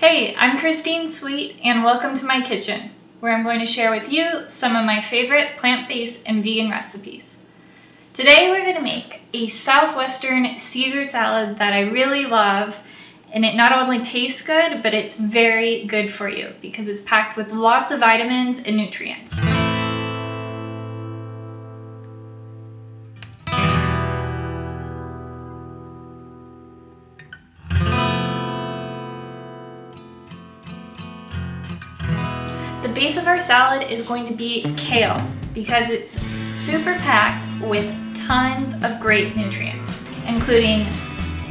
Hey, I'm Christine Sweet and welcome to my kitchen, where I'm going to share with you some of my favorite plant-based and vegan recipes. Today we're going to make a Southwestern Caesar salad that I really love, and it not only tastes good, but it's very good for you because it's packed with lots of vitamins and nutrients. The base of our salad is going to be kale because it's super packed with tons of great nutrients, including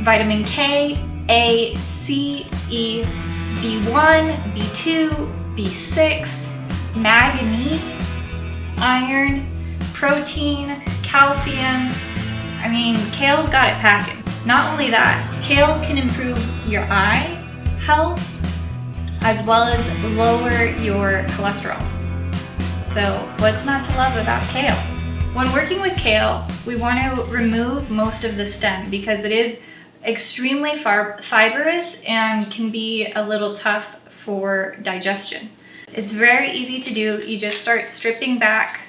vitamin K, A, C, E, B1, B2, B6, manganese, iron, protein, calcium. I mean, kale's got it packing. Not only that, kale can improve your eye health as well as lower your cholesterol. So what's not to love about kale? When working with kale, we want to remove most of the stem because it is extremely fibrous and can be a little tough for digestion. It's very easy to do. You just start stripping back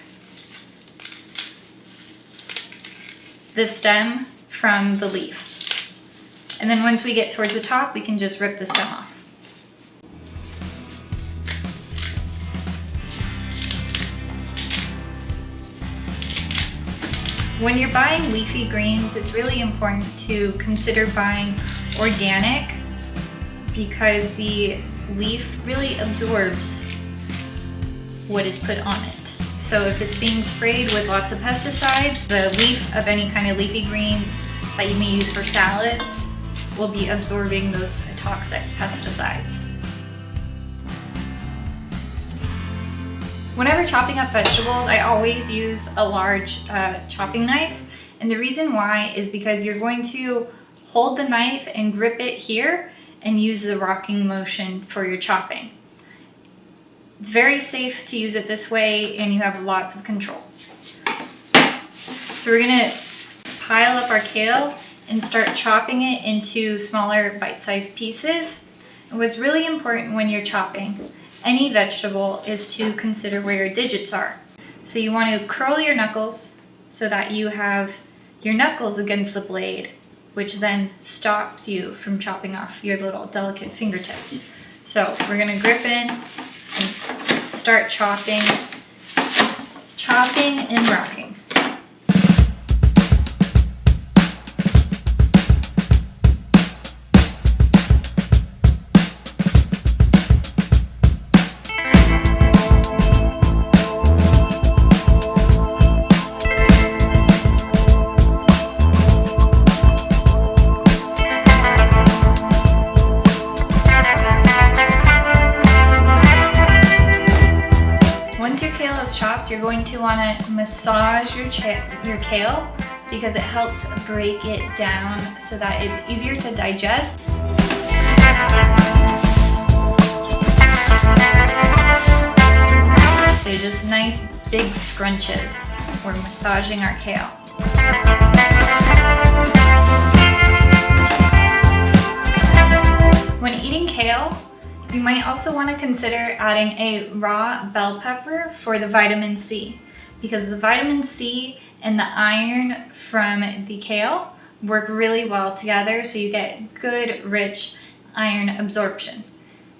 the stem from the leaves. And then once we get towards the top, we can just rip the stem off. When you're buying leafy greens, it's really important to consider buying organic because the leaf really absorbs what is put on it. So if it's being sprayed with lots of pesticides, the leaf of any kind of leafy greens that you may use for salads will be absorbing those toxic pesticides. Whenever chopping up vegetables, I always use a large chopping knife. And the reason why is because you're going to hold the knife and grip it here and use the rocking motion for your chopping. It's very safe to use it this way and you have lots of control. So we're gonna pile up our kale and start chopping it into smaller bite-sized pieces. And what's really important when you're chopping any vegetable is to consider where your digits are. So you want to curl your knuckles so that you have your knuckles against the blade, which then stops you from chopping off your little delicate fingertips. So we're gonna grip in and start chopping and rocking. Chopped, you're going to want to massage your kale because it helps break it down so that it's easier to digest. So just nice big scrunches. We're massaging our kale. When eating kale, you might also want to consider adding a raw bell pepper for the vitamin C because the vitamin C and the iron from the kale work really well together, so you get good, rich iron absorption.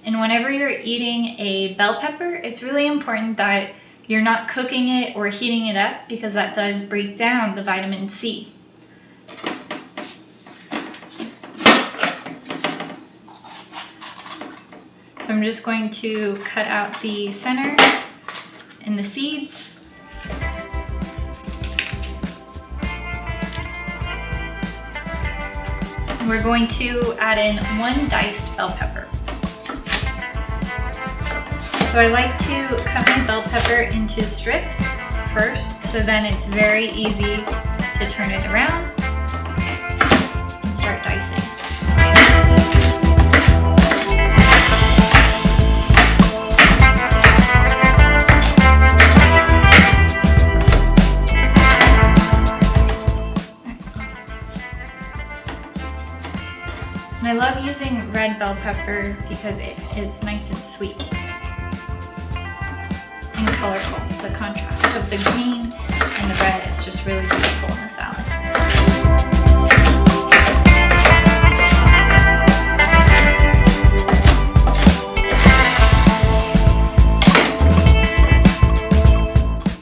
And whenever you're eating a bell pepper, it's really important that you're not cooking it or heating it up because that does break down the vitamin C. So I'm just going to cut out the center and the seeds. And we're going to add in 1 diced bell pepper. So I like to cut my bell pepper into strips first, so then it's very easy to turn it around and start dicing. And I love using red bell pepper because it is nice and sweet and colorful. The contrast of the green and the red is just really beautiful in the salad.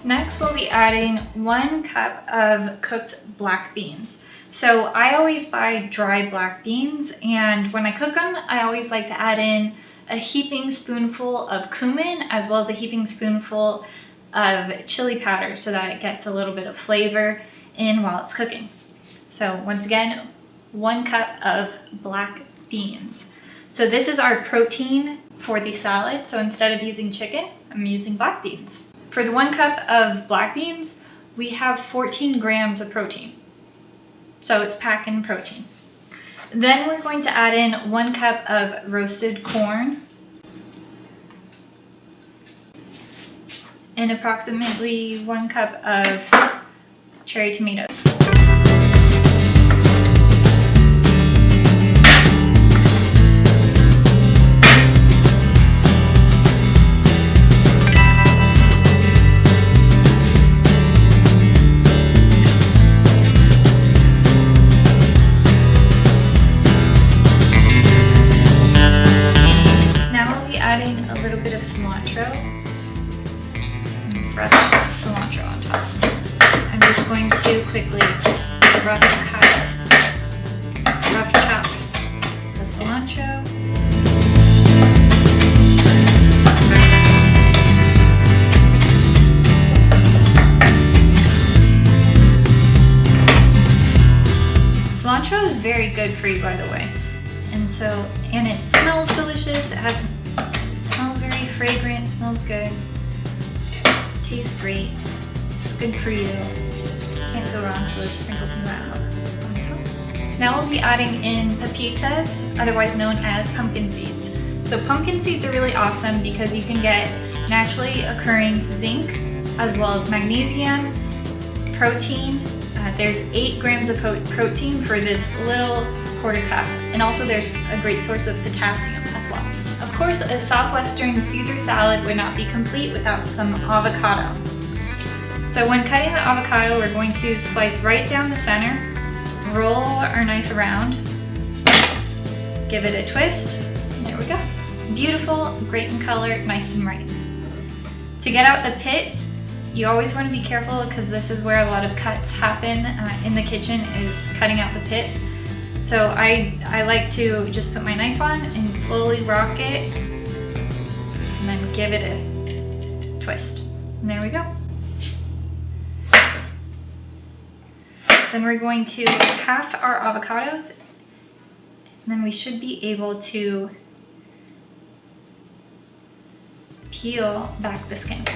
Next, we'll be adding 1 cup of cooked black beans. So I always buy dry black beans, and when I cook them, I always like to add in a heaping spoonful of cumin as well as a heaping spoonful of chili powder so that it gets a little bit of flavor in while it's cooking. So once again, 1 cup of black beans. So this is our protein for the salad. So instead of using chicken, I'm using black beans. For the 1 cup of black beans, we have 14 grams of protein. So it's packed in protein. Then we're going to add in 1 cup of roasted corn and approximately 1 cup of cherry tomatoes. Cilantro, some fresh cilantro on top. I'm just going to quickly rough chop the cilantro. Cilantro is very good for you, by the way, and it smells delicious. It smells very fragrant, smells good, tastes great, it's good for you, can't go wrong, so let's sprinkle some of that on top. Now we'll be adding in pepitas, otherwise known as pumpkin seeds. So pumpkin seeds are really awesome because you can get naturally occurring zinc as well as magnesium, protein. There's 8 grams of protein for this little quarter cup, and also there's a great source of potassium as well. Of course, a Southwestern Caesar salad would not be complete without some avocado. So when cutting the avocado, we're going to slice right down the center, roll our knife around, give it a twist, and there we go. Beautiful, great in color, nice and ripe. To get out the pit, you always want to be careful because this is where a lot of cuts happen in the kitchen, is cutting out the pit. So I like to just put my knife on and slowly rock it and then give it a twist. And there we go. Then we're going to half our avocados, and then we should be able to peel back the skin.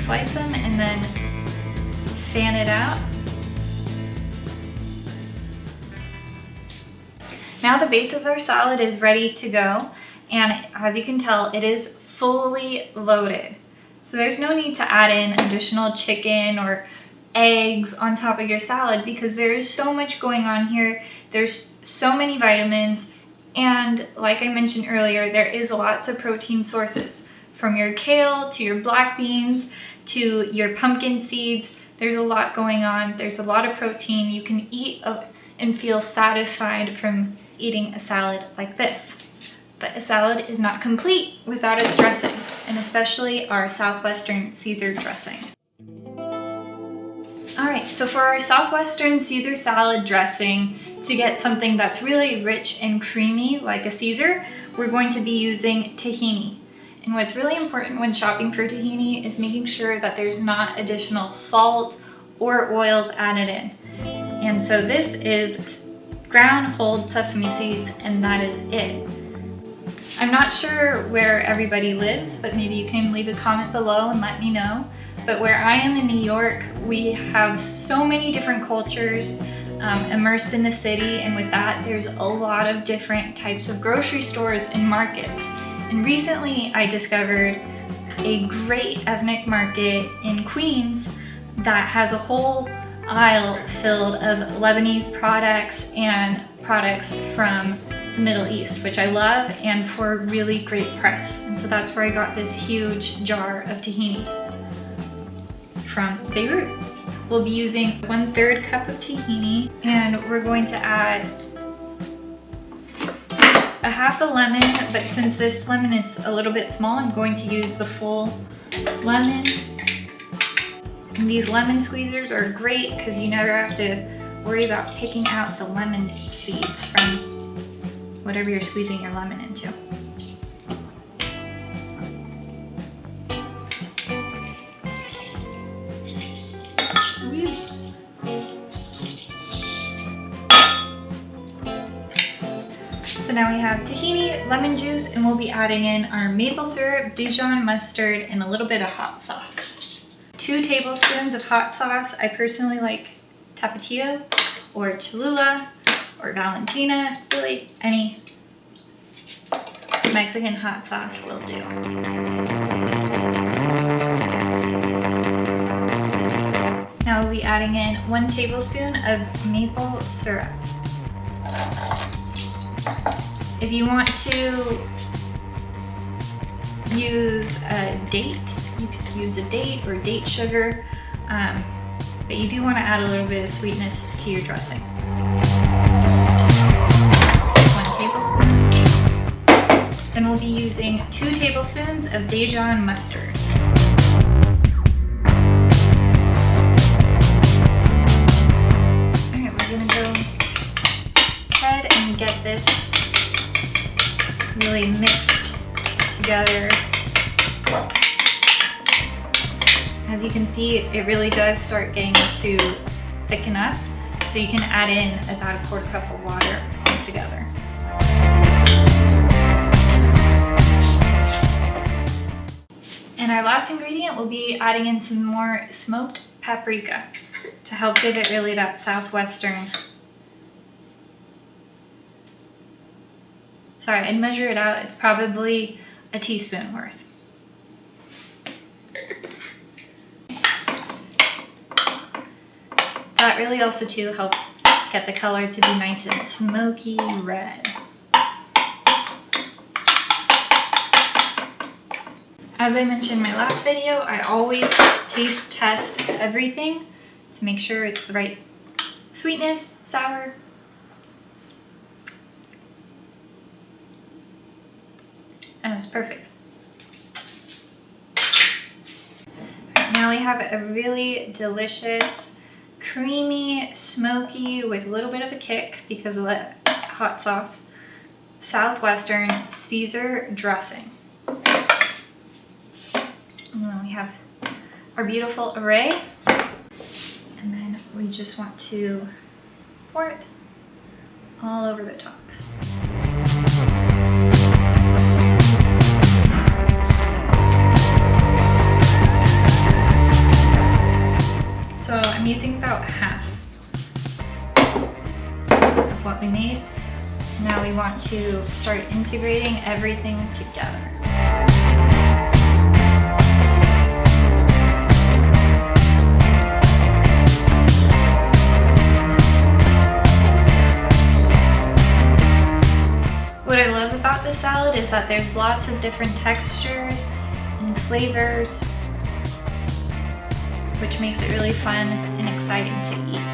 Slice them and then fan it out. Now the base of our salad is ready to go, and as you can tell, it is fully loaded. So there's no need to add in additional chicken or eggs on top of your salad because there is so much going on here. There's so many vitamins, and like I mentioned earlier, there is lots of protein sources, from your kale to your black beans to your pumpkin seeds. There's a lot going on. There's a lot of protein. You can eat and feel satisfied from eating a salad like this. But a salad is not complete without its dressing, and especially our Southwestern Caesar dressing. All right, so for our Southwestern Caesar salad dressing, to get something that's really rich and creamy like a Caesar, we're going to be using tahini. And what's really important when shopping for tahini is making sure that there's not additional salt or oils added in. And so this is ground whole sesame seeds, and that is it. I'm not sure where everybody lives, but maybe you can leave a comment below and let me know. But where I am in New York, we have so many different cultures immersed in the city, and with that, there's a lot of different types of grocery stores and markets. And recently, I discovered a great ethnic market in Queens that has a whole aisle filled of Lebanese products and products from the Middle East, which I love, and for a really great price. And so that's where I got this huge jar of tahini from Beirut. We'll be using 1/3 cup of tahini, and we're going to add a half a lemon, but since this lemon is a little bit small, I'm going to use the full lemon. And these lemon squeezers are great because you never have to worry about picking out the lemon seeds from whatever you're squeezing your lemon into. So now we have tahini, lemon juice, and we'll be adding in our maple syrup, Dijon mustard, and a little bit of hot sauce. 2 tablespoons of hot sauce. I personally like Tapatio or Cholula or Valentina, really any Mexican hot sauce will do. Now we'll be adding in 1 tablespoon of maple syrup. If you want to use a date, you could use a date or date sugar, but you do want to add a little bit of sweetness to your dressing. 1 tablespoon. Then we'll be using 2 tablespoons of Dijon mustard. Alright, we're gonna go ahead and get this really mixed together. As you can see, it really does start getting to thicken up, so you can add in about a 1/4 cup of water altogether. And our last ingredient will be adding in some more smoked paprika to help give it really that Southwestern. Sorry, I'd measure it out. It's probably a teaspoon worth. That really also too helps get the color to be nice and smoky red. As I mentioned in my last video, I always taste test everything to make sure it's the right sweetness, sour. And it's perfect. Now we have a really delicious, creamy, smoky, with a little bit of a kick because of the hot sauce, Southwestern Caesar dressing. And then we have our beautiful array. And then we just want to pour it all over the top. So I'm using about half of what we made. Now we want to start integrating everything together. What I love about this salad is that there's lots of different textures and flavors, which makes it really fun and exciting to eat.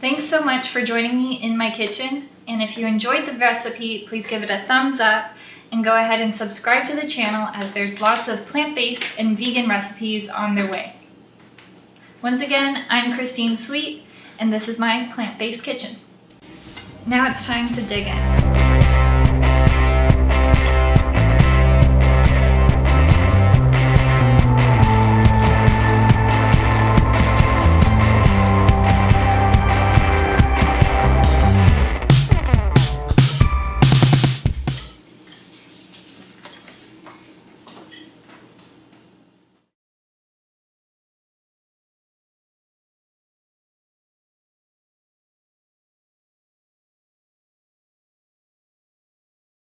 Thanks so much for joining me in my kitchen, and if you enjoyed the recipe, please give it a thumbs up and go ahead and subscribe to the channel, as there's lots of plant-based and vegan recipes on their way. Once again, I'm Christine Sweet, and this is my plant-based kitchen. Now it's time to dig in.